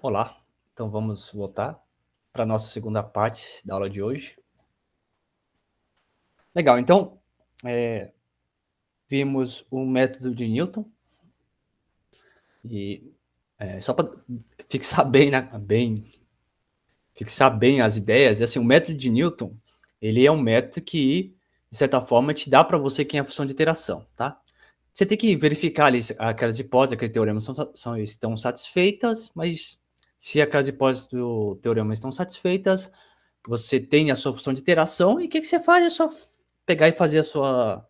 Olá, então vamos voltar para a nossa segunda parte da aula de hoje. Legal, então eh, vimos o método de Newton e só para fixar bem, fixar bem as ideias, assim, o método de Newton ele é um método que, de certa forma, te dá para você quem é a função de iteração, tá? Você tem que verificar ali se aquelas hipóteses, aquele teorema estão satisfeitas, mas se aquelas hipóteses do teorema estão satisfeitas, você tem a sua função de iteração e o que que você faz é só pegar e fazer a sua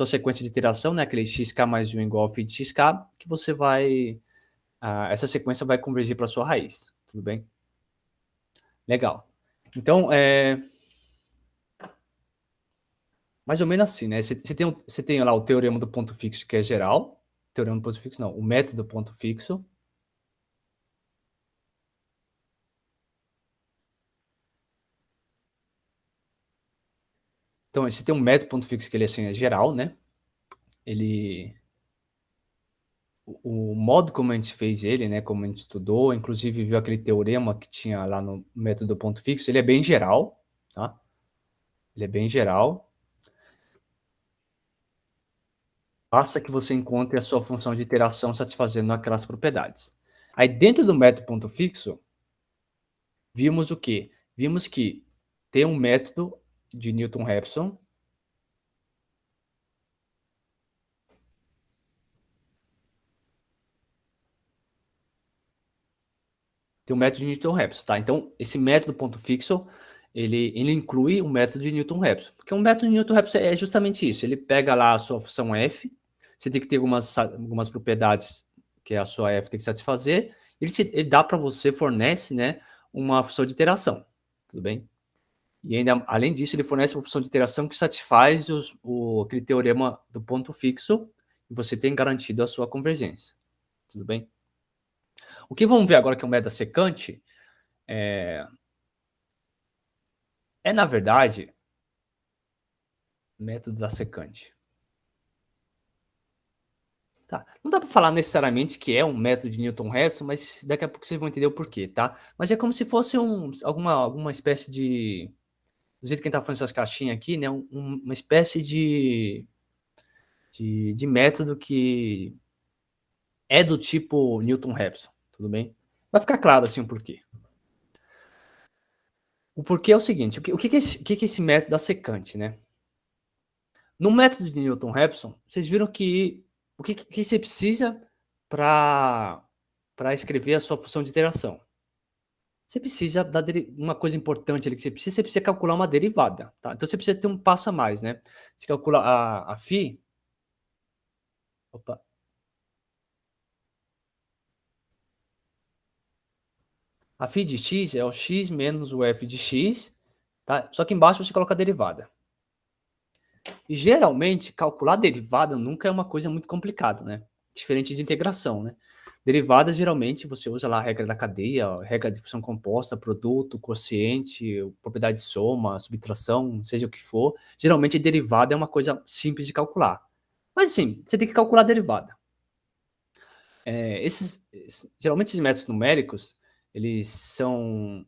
sequência de iteração, né, aquele xk mais 1 igual ao φ de xk, que você vai essa sequência vai convergir para sua raiz, tudo bem? Legal. Então, mais ou menos assim, né, você tem lá o teorema do ponto fixo que é geral, teorema do ponto fixo não, o método do ponto fixo. Então, você tem um método ponto fixo que ele assim, é geral, né? Ele o modo como a gente fez ele, né, como a gente estudou, inclusive viu aquele teorema que tinha lá no método ponto fixo, ele é bem geral, tá? Ele é bem geral. Basta que você encontre a sua função de iteração satisfazendo aquelas propriedades. Aí dentro do método ponto fixo, vimos o quê? Vimos que tem um método de Newton-Raphson. Tem um método de Newton-Raphson, tá? Então, esse método ponto fixo, ele inclui o método de Newton-Raphson. Porque o método de Newton-Raphson é justamente isso. Ele pega lá a sua função f, você tem que ter algumas propriedades que a sua f tem que satisfazer, ele dá para você, fornece, né, uma função de iteração, tudo bem? E ainda, além disso, ele fornece uma função de iteração que satisfaz aquele teorema do ponto fixo, e você tem garantido a sua convergência, tudo bem? O que vamos ver agora que é o método secante, na verdade, método da secante. Tá. Não dá para falar necessariamente que é um método de Newton-Raphson, mas daqui a pouco vocês vão entender o porquê, tá? Mas é como se fosse alguma espécie de, do jeito que a gente tá falando essas caixinhas aqui, né? Uma espécie de método que é do tipo Newton-Raphson, tudo bem? Vai ficar claro assim o porquê. O porquê é o seguinte: o que é esse método da secante, né? No método de Newton-Raphson, vocês viram que o que você precisa para escrever a sua função de iteração? Você precisa da uma coisa importante ali que você precisa calcular uma derivada, tá? Então você precisa ter um passo a mais, né? Você calcula a φ, opa, a φ de x é o x menos o f de x, tá? Só que embaixo você coloca a derivada. E geralmente calcular derivada nunca é uma coisa muito complicada, né? Diferente de integração, né? Derivadas geralmente você usa lá a regra da cadeia, a regra de função composta, produto, quociente, propriedade de soma, subtração, seja o que for. Geralmente derivada é uma coisa simples de calcular. Mas assim, você tem que calcular a derivada. Geralmente esses métodos numéricos, eles são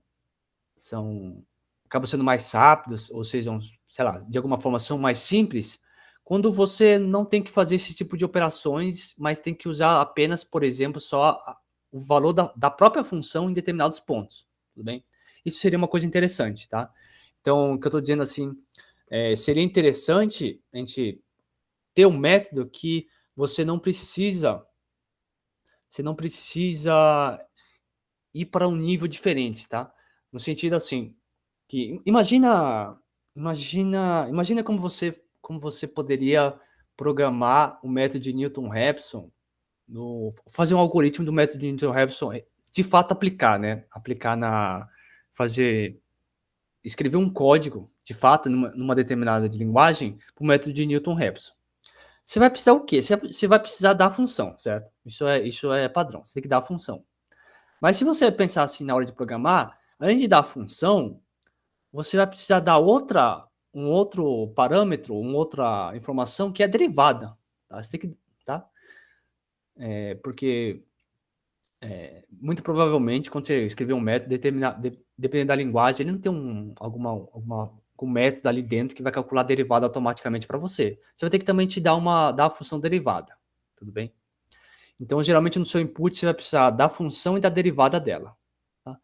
acabam sendo mais rápidos, ou seja, sei lá, de alguma forma são mais simples, quando você não tem que fazer esse tipo de operações, mas tem que usar apenas, por exemplo, só o valor da própria função em determinados pontos, tudo bem? Isso seria uma coisa interessante, tá? Então, o que eu estou dizendo assim, seria interessante a gente ter um método que você não precisa ir para um nível diferente, tá? No sentido assim, que imagina como você poderia programar o método de Newton-Raphson, no fazer um algoritmo do método de Newton-Raphson, de fato aplicar, né, fazer escrever um código, de fato, numa determinada de linguagem, para o método de Newton-Raphson. Você vai precisar o quê? Você vai precisar da função, certo? Isso é padrão, você tem que dar a função. Mas se você pensar assim na hora de programar, além de dar a função, você vai precisar dar um outro parâmetro, uma outra informação que é derivada, tá? Você tem que, tá? Porque Muito provavelmente, quando você escrever um método, dependendo da linguagem, ele não tem algum método ali dentro que vai calcular a derivada automaticamente para você. Você vai ter que também te dar a função derivada, tudo bem? Então, geralmente, no seu input, você vai precisar da função e da derivada dela. Tá?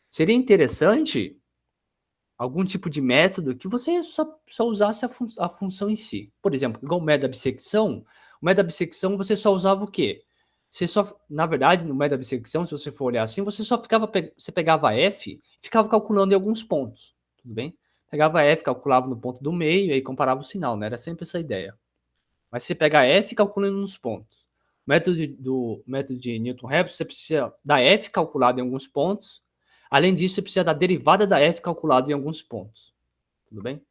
Seria interessante algum tipo de método que você só usasse a função em si. Por exemplo, igual o método da bissecção, o método da bissecção você só usava o quê? Você só, na verdade, no método da bissecção, se você for olhar assim, você só você pegava f e ficava calculando em alguns pontos, tudo bem? Pegava f, calculava no ponto do meio e aí comparava o sinal, né? Era sempre essa ideia. Mas você pega f calculando nos pontos. Do método de Newton-Raphson, você precisa da f calculada em alguns pontos. Além disso, você precisa da derivada da f calculada em alguns pontos. Tudo bem?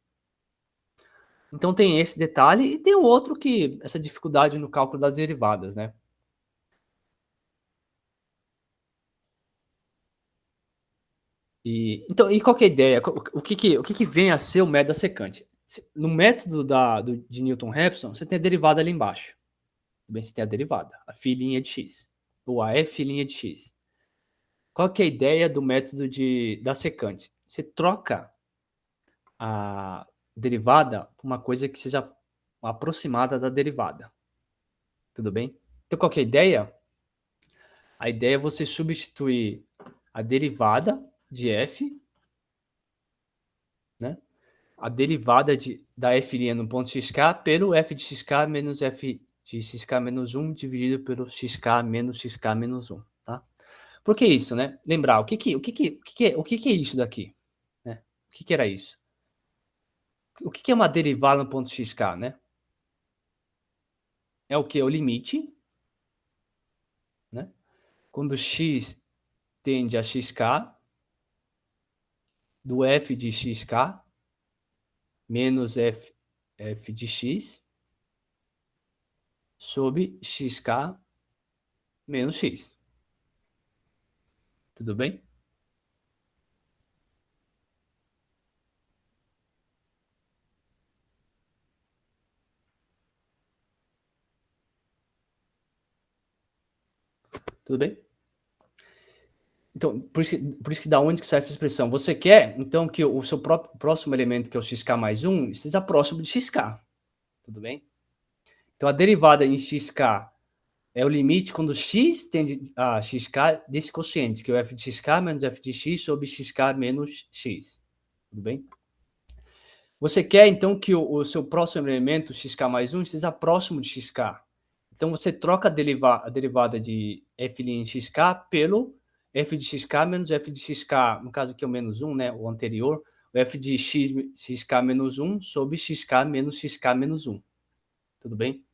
Então tem esse detalhe e tem o outro que essa dificuldade no cálculo das derivadas, né? E qual que é a ideia? O que vem a ser o método da secante? No método de Newton-Raphson, você tem a derivada ali embaixo. Tudo bem? Você tem a derivada, a φ' de x, ou a f' de x. Qual que é a ideia do método da secante? Você troca a derivada por uma coisa que seja aproximada da derivada. Tudo bem? Então, qual que é a ideia? A ideia é você substituir a derivada de f, né? A derivada da f' no ponto xk pelo f de xk menos f de xk menos 1 dividido pelo xk menos xk menos 1, tá? Por que isso, né? Lembrar, o que é isso daqui? Né? O que era isso? O que é uma derivada no ponto xk, né? É o que? O limite, né? Quando x tende a xk, do f de xk menos f de x sobre xk menos x. Tudo bem? Tudo bem? Então, por isso que da onde que sai essa expressão? Você quer, então, que o seu próximo elemento, que é o xk mais 1, esteja próximo de xk. Tudo bem? Então, a derivada em xk é o limite quando x tende a xk desse quociente, que é o f de xk menos f de x sobre xk menos x. Tudo bem? Você quer, então, que o seu próximo elemento, xk mais 1, esteja próximo de xk. Então, você troca a derivada de f' em xk pelo f de xk menos f de xk, no caso aqui é o menos 1, né, o anterior, o f de xk menos 1 sobre xk menos xk menos 1. Tudo bem?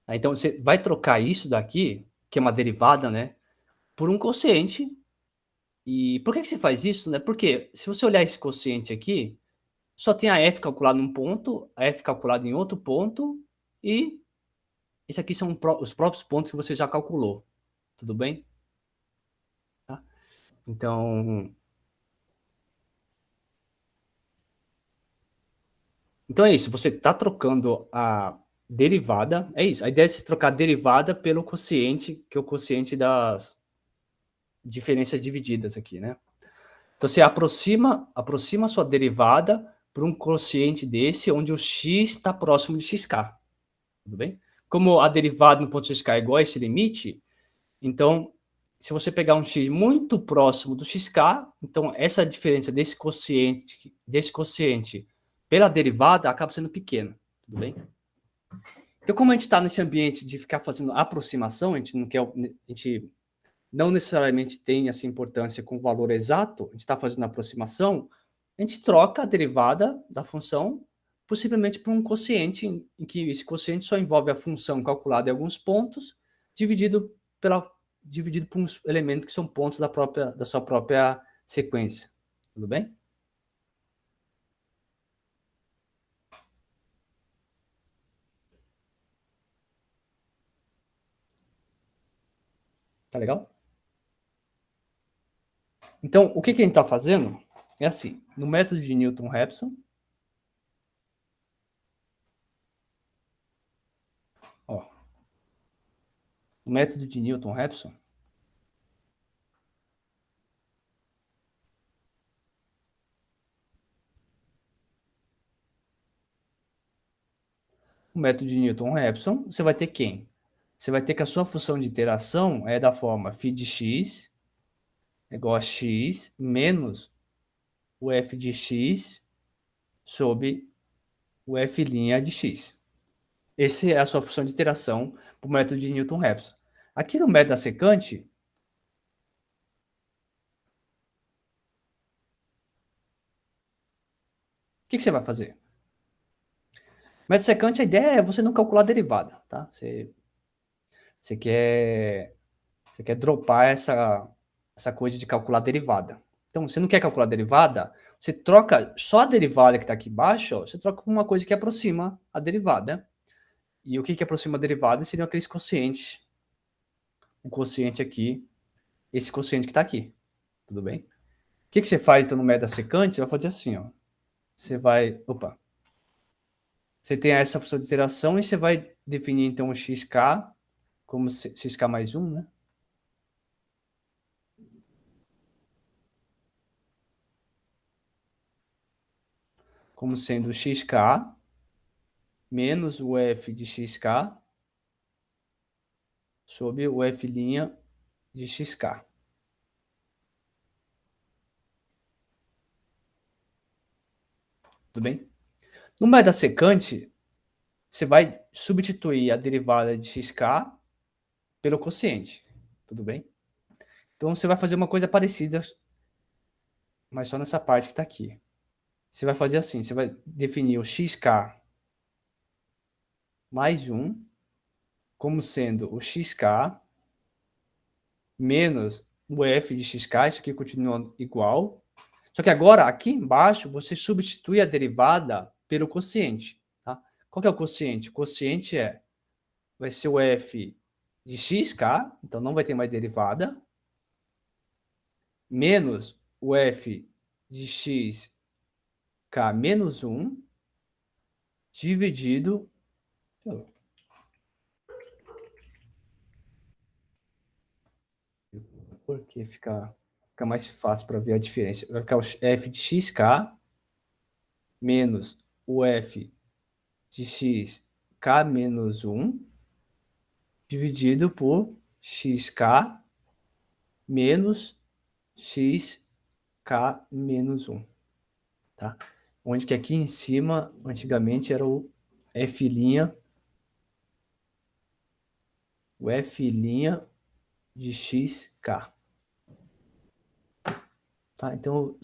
Então, você vai trocar isso daqui, que é uma derivada, né, por um quociente. E por que você faz isso, né? Porque se você olhar esse quociente aqui, só tem a f calculada num ponto, a f calculada em outro ponto, e esse aqui são os próprios pontos que você já calculou. Tudo bem? Tá? Então é isso. Você está trocando a derivada. É isso. A ideia é se trocar a derivada pelo quociente, que é o quociente das diferenças divididas aqui, né? Então você aproxima a sua derivada para um quociente desse, onde o x está próximo de xk. Tudo bem? Como a derivada no ponto xk é igual a esse limite, então, se você pegar um x muito próximo do xk, então essa diferença desse quociente pela derivada acaba sendo pequena. Tudo bem? Então, como a gente está nesse ambiente de ficar fazendo aproximação, a gente não quer, a gente não necessariamente tem essa importância com o valor exato, a gente está fazendo aproximação, a gente troca a derivada da função possivelmente por um quociente, em que esse quociente só envolve a função calculada em alguns pontos, dividido, dividido por uns elementos que são pontos da sua própria sequência. Tudo bem? Tá legal? Então, o que a gente está fazendo é assim, no método de Newton-Raphson, ó, o método de Newton-Raphson, método de Newton-Raphson, você vai ter quem? Você vai ter que a sua função de iteração é da forma φ de x é igual a x menos o f de x sobre o f' de x. Essa é a sua função de iteração para o método de Newton-Raphson. Aqui no método da secante, o que você vai fazer? Método secante, a ideia é você não calcular a derivada, tá? Você quer dropar essa coisa de calcular a derivada. Então, você não quer calcular a derivada, você troca só a derivada que está aqui embaixo, ó, você troca por uma coisa que aproxima a derivada. E o que aproxima a derivada seriam aqueles quocientes. O quociente aqui, esse quociente que está aqui. Tudo bem? O que você faz então, no método da secante? Você vai fazer assim, ó. Você vai... Opa! Você tem essa função de iteração e você vai definir então o xk como xk mais 1, né? Como sendo xk menos o f de xk sobre o f' de xk. Tudo bem? No método da secante, você vai substituir a derivada de xk pelo quociente. Tudo bem? Então, você vai fazer uma coisa parecida, mas só nessa parte que está aqui. Você vai fazer assim, você vai definir o xk mais 1 como sendo o xk menos o f de xk, isso aqui continua igual. Só que agora, aqui embaixo, você substitui a derivada pelo quociente. Tá? Qual que é o quociente? O quociente vai ser o f de xk, então não vai ter mais derivada, menos o f de xk menos 1, dividido... Porque fica mais fácil para ver a diferença. Vai ficar o f de xk menos o f de xk menos 1 dividido por xk menos xk menos 1. Tá? Onde que aqui em cima, antigamente, era o f', o f' de xk. Tá? Então,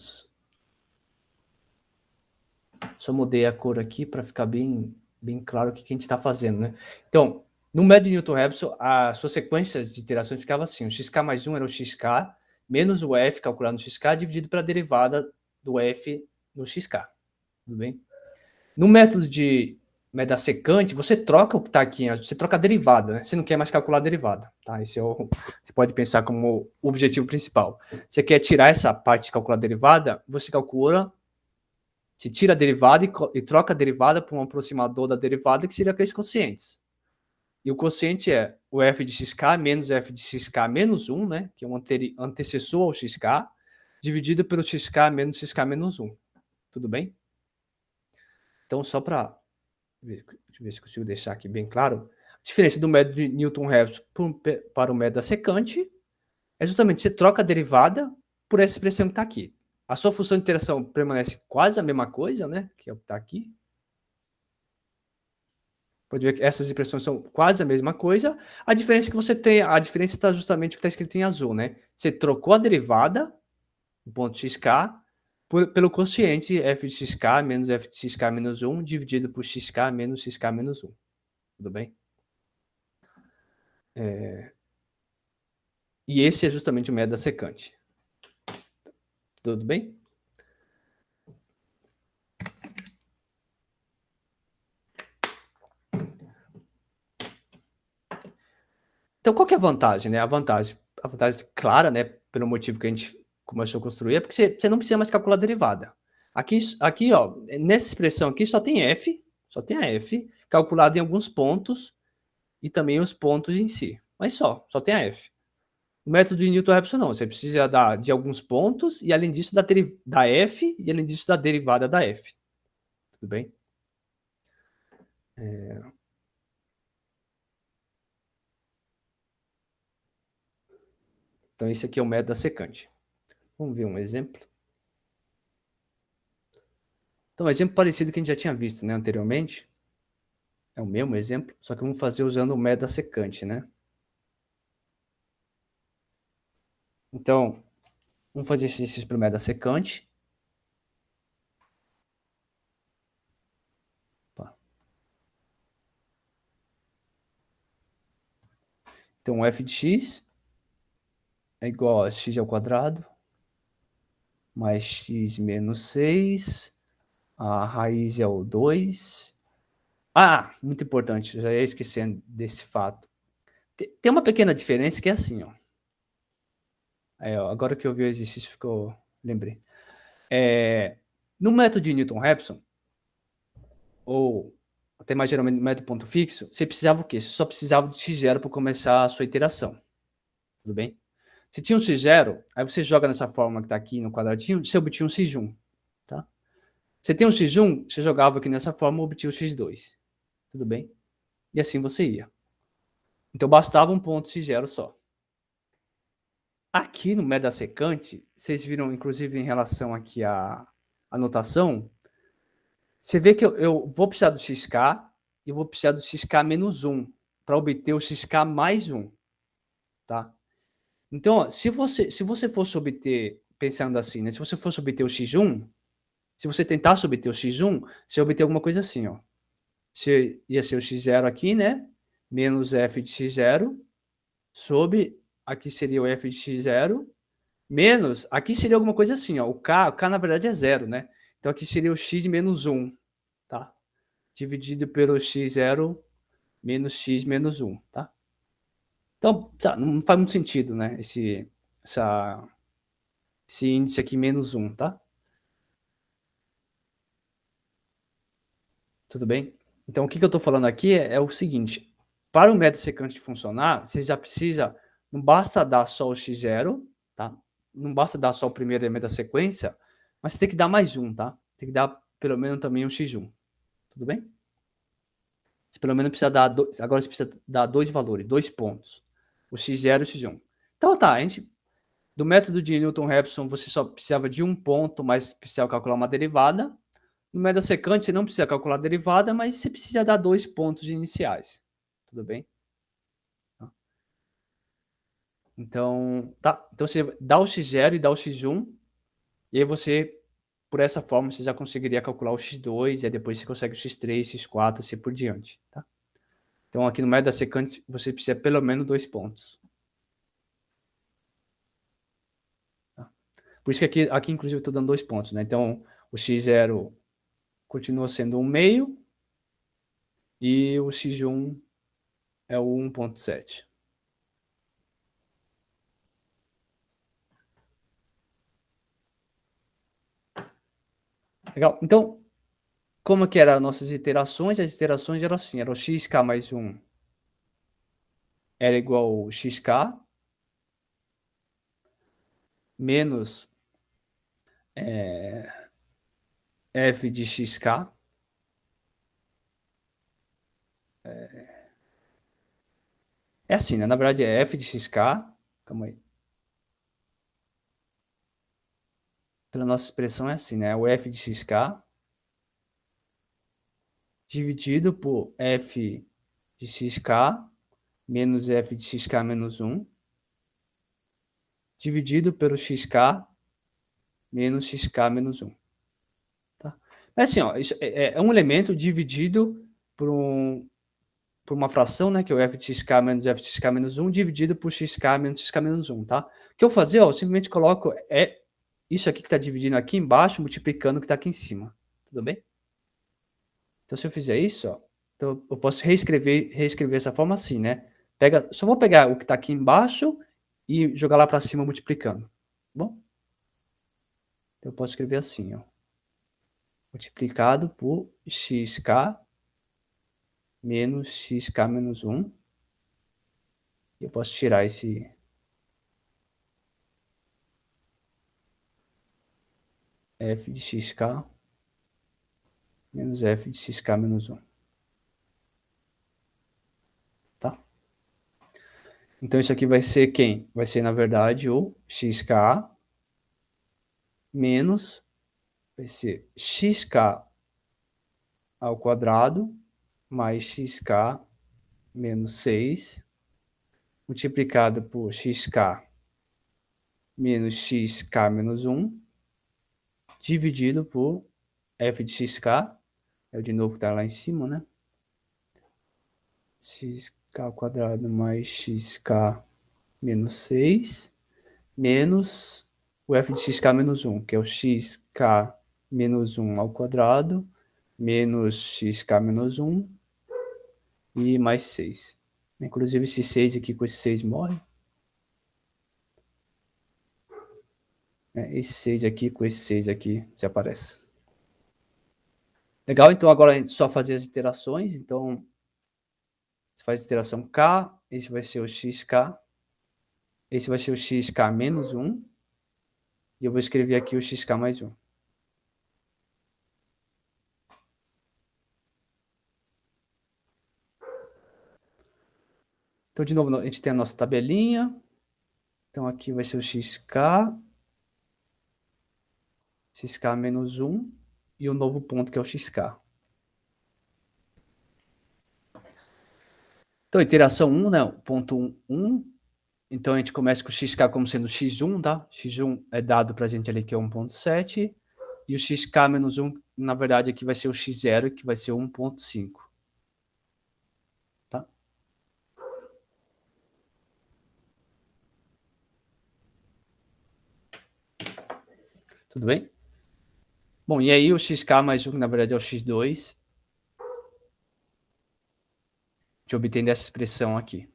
só mudei a cor aqui para ficar bem claro o que a gente está fazendo, né? Então, no método de Newton-Raphson, as suas sequências de iterações ficavam assim: o xk mais 1 era o xk, menos o f calculado no xk, dividido pela derivada do f no xk. Tudo bem? No método da secante, você troca o que está aqui, você troca a derivada, né? Você não quer mais calcular a derivada, tá? Esse você pode pensar como o objetivo principal. Você quer tirar essa parte de calcular a derivada, você calcula, se tira a derivada e troca a derivada por um aproximador da derivada, que seria aqueles quocientes. E o quociente é o f de xk menos f de xk menos 1, né? Que é um antecessor ao xk, dividido pelo xk menos 1. Tudo bem? Então, só para... Deixa eu ver se consigo deixar aqui bem claro. A diferença do método de Newton-Raphson para o método da secante é justamente você troca a derivada por essa expressão que está aqui. A sua função de interação permanece quase a mesma coisa, né? Que é o que está aqui. Pode ver que essas expressões são quase a mesma coisa. A diferença é que você tem, a diferença está justamente o que está escrito em azul, né? Você trocou a derivada, o ponto xk, pelo quociente f de xk menos f de xk menos 1 dividido por xk menos xk menos 1. Tudo bem? E esse é justamente o método da secante. Tudo bem? Então, qual que é a vantagem, né? A vantagem clara, né? Pelo motivo que a gente começou a construir, é porque você não precisa mais calcular a derivada. Aqui, ó, nessa expressão aqui só tem f, só tem a f, calculada em alguns pontos, e também os pontos em si. Mas só tem a f. O método de Newton-Raphson não, você precisa de alguns pontos, e além disso da f, e além disso da derivada da f. Tudo bem? Então, esse aqui é o método da secante. Vamos ver um exemplo. Então, um exemplo parecido que a gente já tinha visto, né, anteriormente. É o mesmo exemplo, só que vamos fazer usando o método da secante, né? Então, vamos fazer esse exercício para o método da secante. Opa. Então, f de x é igual a x ao quadrado mais x menos 6, a raiz é o 2. Ah, muito importante, já ia esquecendo desse fato. Tem uma pequena diferença que é assim, ó. Aí, ó, agora que eu vi o exercício, lembrei. No método de Newton-Raphson, ou até mais geralmente no método ponto fixo, você precisava o quê? Você só precisava do x0 para começar a sua iteração. Tudo bem? Se tinha um x0, aí você joga nessa fórmula que está aqui no quadradinho, você obtinha um x1. Tá? Você tem um x1, você jogava aqui nessa fórmula e obtinha o x2. Tudo bem? E assim você ia. Então bastava um ponto x0 só. Aqui no método secante, vocês viram, inclusive, em relação aqui à anotação, você vê que eu vou precisar do xk e vou precisar do xk menos 1 para obter o xk mais 1. Tá? Então, ó, se você fosse obter, pensando assim, né? Se você fosse obter o x1, se você tentasse obter o x1, você ia obter alguma coisa assim, ó. Você ia ser o x0 aqui, né? Menos f de x0, sobre, aqui seria o f de x0, menos, aqui seria alguma coisa assim, ó. O K na verdade é 0, né? Então aqui seria o x menos 1, tá? Dividido pelo x0 menos x menos 1, tá? Então, não faz muito sentido, né? Esse índice aqui menos 1, tá? Tudo bem? Então, o que eu estou falando aqui é o seguinte: para o método secante funcionar, você já precisa, não basta dar só o x0, tá? Não basta dar só o primeiro elemento da sequência, mas você tem que dar mais um, tá? Tem que dar pelo menos também um x1. Tudo bem? Você pelo menos precisa dar dois, agora você precisa dar dois valores, 2 pontos. O x0 e o x1. Então tá, do método de Newton-Raphson você só precisava de um ponto, mas precisava calcular uma derivada. No método secante você não precisa calcular a derivada, mas você precisa dar 2 pontos iniciais. Tudo bem? Então, tá. Então você dá o x0 e dá o x1, e aí você, por essa forma, você já conseguiria calcular o x2, e aí depois você consegue o x3, x4, assim por diante, tá? Então aqui no método secante você precisa pelo menos 2 pontos. Tá? Por isso que aqui inclusive eu estou dando 2 pontos, né? Então o x0 continua sendo 1/2 e o x1 é o 1,7. Legal? Então, como que eram as nossas iterações? As iterações eram assim, era o xk mais 1 era igual ao xk menos f de xk. É assim, né? Na verdade é f de xk, calma aí. Pela nossa expressão é assim, né? O f de xk dividido por f de xk menos f de xk menos 1 dividido pelo xk menos xk menos 1. Tá? Mas assim, ó, isso é um elemento dividido por uma fração, né, que é o f de xk menos f de xk menos 1, dividido por xk menos xk menos 1, tá? O que eu fazer, ó, eu simplesmente coloco isso aqui que está dividindo aqui embaixo, multiplicando o que está aqui em cima. Tudo bem? Então, se eu fizer isso, ó, então eu posso reescrever essa forma assim, né? Só vou pegar o que está aqui embaixo e jogar lá para cima multiplicando. Tá bom? Então, eu posso escrever assim, ó. Multiplicado por xk menos xk menos 1. E eu posso tirar esse f de xk menos f de xk menos 1. Tá? Então, isso aqui vai ser quem? Vai ser, na verdade, o xk menos, vai ser xk ao quadrado mais xk menos 6 multiplicado por xk menos xk menos 1 dividido por f de xk, é o de novo que está lá em cima, né? Xk ao quadrado mais xk menos 6 menos o f de xk menos 1, que é o xk menos 1 ao quadrado menos xk menos 1 e mais 6. Inclusive esse 6 aqui com esse 6 morre. Esse 6 aqui com esse 6 aqui desaparece. Legal, então agora a gente só fazer as iterações. Então, você faz a iteração k, esse vai ser o xk, esse vai ser o xk menos 1, e eu vou escrever aqui o xk mais 1. Então, de novo, a gente tem a nossa tabelinha. Então, aqui vai ser o xk menos 1, e o novo ponto que é o xk. Então, iteração 1, né? Ponto 1, 1. Então, a gente começa com o xk como sendo x1, tá? x1 é dado para a gente ali que é 1.7. E o xk menos 1, na verdade, aqui vai ser o x0, que vai ser 1.5. Tá? Tudo bem? Bom, e aí o xk mais 1, na verdade, é o x2. De obter essa expressão aqui.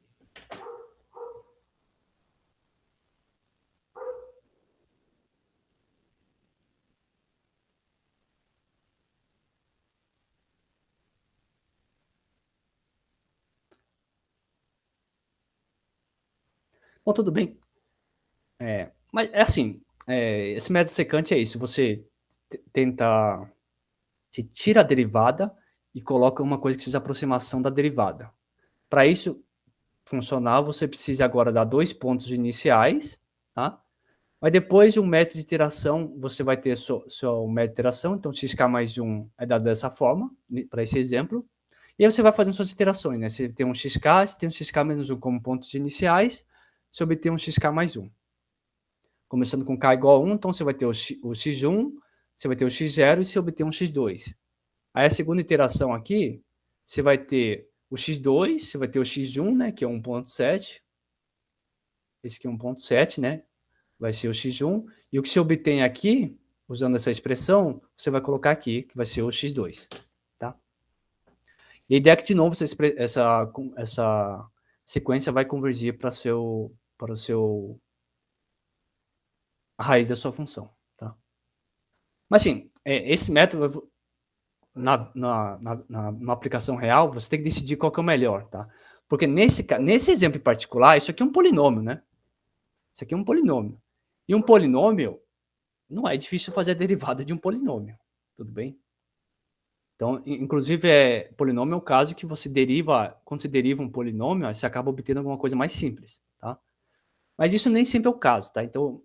Bom, tudo bem. Mas é assim, esse método secante é isso. Você tenta... Você tira a derivada e coloca uma coisa que seja aproximação da derivada. Para isso funcionar, você precisa agora dar 2 pontos iniciais, tá? Mas depois, o método de iteração, você vai ter seu método de iteração. Então, xk mais 1 é dado dessa forma, para esse exemplo. E aí você vai fazendo suas iterações, né? Você tem um xk, você tem um xk menos 1 como pontos iniciais, você obtém um xk mais 1. Começando com k igual a 1, então você vai ter o x1, você vai ter o x0 e você obtém um x2. Aí a segunda iteração aqui, você vai ter o x2, você vai ter o x1, né, que é 1.7. Esse aqui é 1.7, né? Vai ser o x1. E o que você obtém aqui, usando essa expressão, você vai colocar aqui, que vai ser o x2. Tá? E a ideia é que, de novo, essa sequência vai convergir para o seu a raiz da sua função. Tá? Mas, assim, esse método, na aplicação real, você tem que decidir qual que é o melhor. Tá? Porque nesse exemplo em particular, isso aqui é um polinômio, né? Isso aqui é um polinômio. E um polinômio, não é difícil fazer a derivada de um polinômio. Tudo bem? Então, inclusive, polinômio é o caso que você deriva, quando você deriva um polinômio, você acaba obtendo alguma coisa mais simples, tá? Mas isso nem sempre é o caso, tá? Então,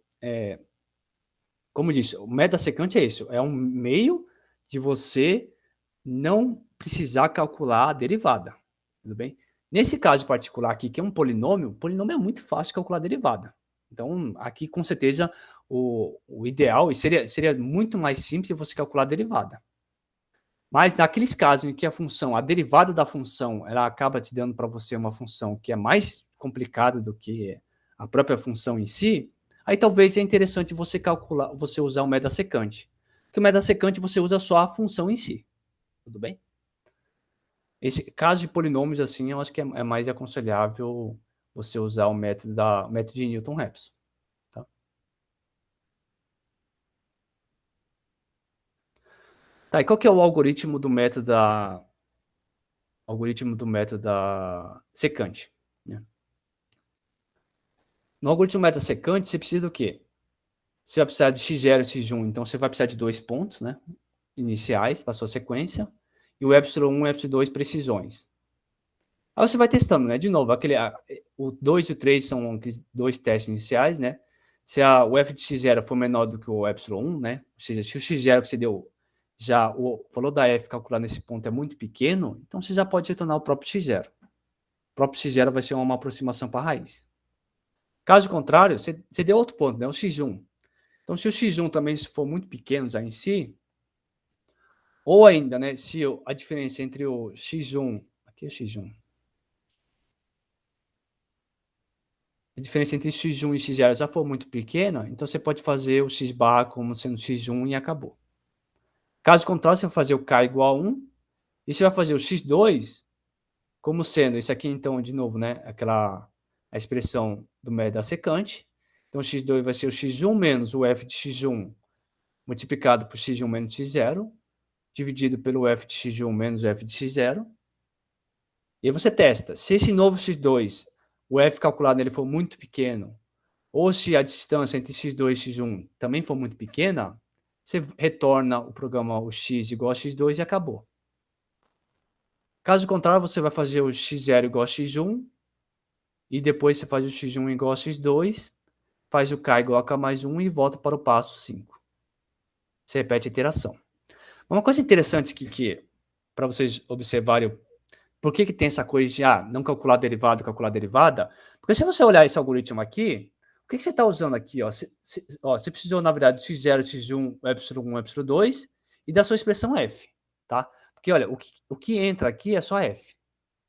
como eu disse, o método secante é isso, é um meio de você não precisar calcular a derivada, tudo bem? Nesse caso particular aqui, que é um polinômio é muito fácil calcular a derivada. Então, aqui, com certeza, o ideal, e seria muito mais simples você calcular a derivada. Mas naqueles casos em que a derivada da função, ela acaba te dando para você uma função que é mais complicada do que a própria função em si, aí talvez é interessante você usar o método secante. Porque o método secante você usa só a função em si. Tudo bem? Esse caso de polinômios assim, eu acho que é mais aconselhável você usar o método de Newton-Raphson. Tá? Tá, e qual que é o algoritmo do método da secante? Né? No algoritmo método secante, você precisa do quê? Você vai precisar de x0 e x1, então você vai precisar de 2 pontos, né, iniciais para sua sequência, e o ε1 e ε2 precisões. Aí você vai testando, né? De novo, o 2 e o 3 são aqueles dois testes iniciais, né? Se o f de x0 for menor do que o epsilon 1, né? Ou seja, se o x0 que você deu, já o valor da f calculado nesse ponto é muito pequeno, então você já pode retornar o próprio x0. O próprio x0 vai ser uma aproximação para a raiz. Caso contrário, você deu outro ponto, né? O x1. Então, se o x1 também for muito pequeno já em si, ou ainda, né? Se a diferença entre o x1... Aqui é o x1. A diferença entre x1 e x0 já for muito pequena, então você pode fazer o x barra como sendo x1 e acabou. Caso contrário, você vai fazer o k igual a 1, e você vai fazer o x2 como sendo, isso aqui então, de novo, né, a expressão do médio da secante. Então, o x2 vai ser o x1 menos o f de x1 multiplicado por x1 menos x0, dividido pelo f de x1 menos o f de x0. E aí você testa. Se esse novo x2, o f calculado nele for muito pequeno, ou se a distância entre x2 e x1 também for muito pequena, você retorna o programa o x igual a x2 e acabou. Caso contrário, você vai fazer o x0 igual a x1, e depois você faz o x1 igual a x2, faz o k igual a k mais 1 e volta para o passo 5. Você repete a iteração. Uma coisa interessante que para vocês observarem por que tem essa coisa de não calcular derivada, calcular derivada, porque se você olhar esse algoritmo aqui, o que você está usando aqui? Você precisou, na verdade, do x0, x1, epsilon 1, epsilon 2 e da sua expressão f, tá? Porque, olha, o que entra aqui é só f,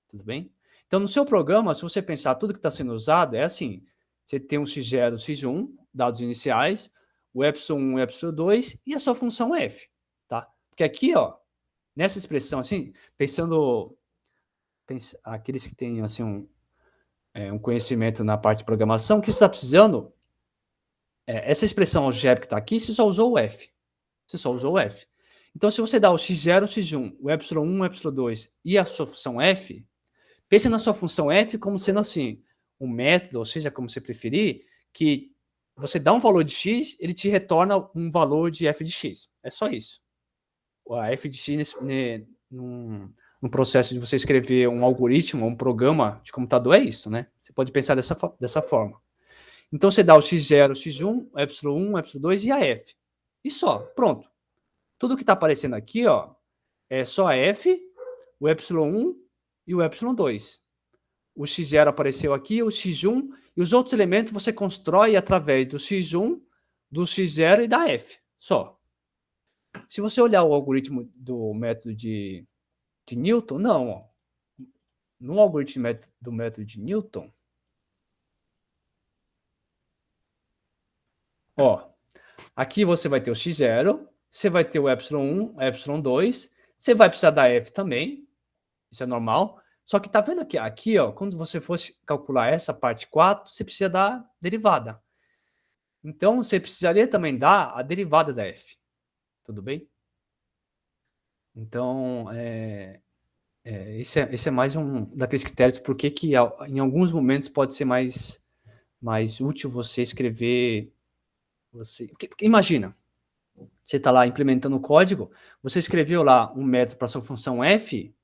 tudo bem? Então, no seu programa, se você pensar tudo que está sendo usado, é assim, você tem um x0, x1, dados iniciais, o epsilon 1, epsilon 2 e a sua função f, tá? Porque aqui, nessa expressão, assim, pensando... aqueles que têm assim, um conhecimento na parte de programação, o que você está precisando, essa expressão algébrica que está aqui, você só usou o f. Você só usou o f. Então, se você dá o x0, x1, o epsilon 1, o epsilon 2 e a sua função f, pense na sua função f como sendo assim, um método, ou seja, como você preferir, que você dá um valor de x, ele te retorna um valor de f de x. É só isso. A f de x no processo de você escrever um algoritmo, um programa de computador, é isso, né? Você pode pensar dessa forma. Então, você dá o x0, x1, o epsilon 1, o epsilon 2 e a f. E só, pronto. Tudo que está aparecendo aqui, é só a f, o epsilon 1 e o epsilon 2. O x0 apareceu aqui, o x1, e os outros elementos você constrói através do x1, do x0 e da f. Só. Se você olhar o algoritmo do método de Newton, não. No algoritmo do método de Newton, aqui você vai ter o x0, você vai ter o epsilon 1, o epsilon 2, você vai precisar da f também, isso é normal, só que tá vendo aqui, quando você fosse calcular essa parte 4, você precisa da derivada. Então, você precisaria também dar a derivada da f, tudo bem? Então, esse é mais um daqueles critérios porque que em alguns momentos pode ser mais útil você escrever... Imagina, você está lá implementando o código, você escreveu lá um método para sua função f,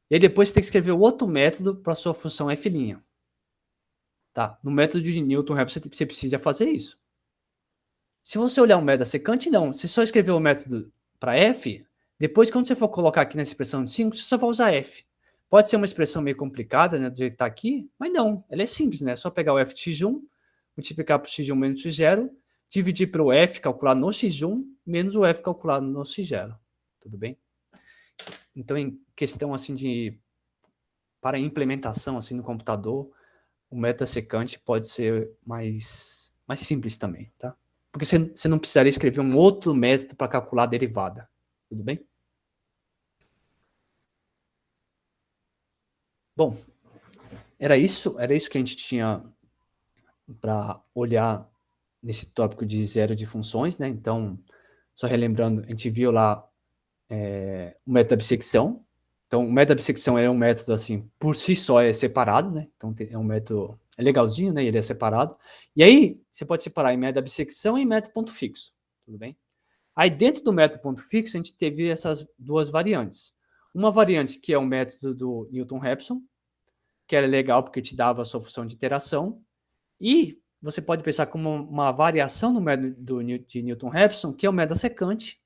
e aí depois você tem que escrever outro método para sua função f'. Tá? No método de Newton-Raphson você precisa fazer isso. Se você olhar o método secante, não. Você só escreveu o método para f, depois quando você for colocar aqui na expressão de 5, você só vai usar f. Pode ser uma expressão meio complicada, né, do jeito que está aqui, mas não, ela é simples, né? É só pegar o f de x1, multiplicar por x1 menos x0, dividir pelo f calculado no x1 menos o f calculado no x0. Tudo bem? Então, em questão assim para implementação assim no computador, o método secante pode ser mais simples também, tá? Porque você não precisaria escrever um outro método para calcular a derivada. Tudo bem? Bom, era isso que a gente tinha para olhar nesse tópico de zero de funções, né? Então, só relembrando, a gente viu lá o método da bissecção. Então, o método da bissecção é um método, assim, por si só é separado, né? Então, é um método, é legalzinho, né? Ele é separado. E aí, você pode separar em método da bissecção e método ponto fixo, tudo bem? Aí, dentro do método ponto fixo, a gente teve essas duas variantes. Uma variante que é o método do Newton-Raphson, que era legal porque te dava a sua função de iteração, e você pode pensar como uma variação do método de Newton-Raphson, que é o método secante,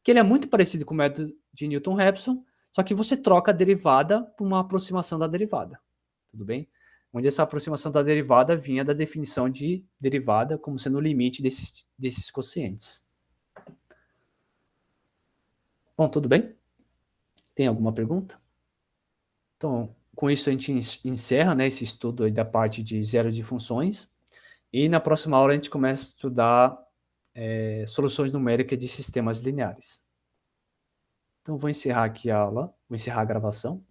que ele é muito parecido com o método de Newton-Raphson, só que você troca a derivada por uma aproximação da derivada, tudo bem? Onde essa aproximação da derivada vinha da definição de derivada como sendo o limite desses quocientes. Bom, tudo bem? Tem alguma pergunta? Então, com isso a gente encerra, né, esse estudo aí da parte de zero de funções, e na próxima aula a gente começa a estudar soluções numéricas de sistemas lineares. Então, vou encerrar aqui a aula, vou encerrar a gravação.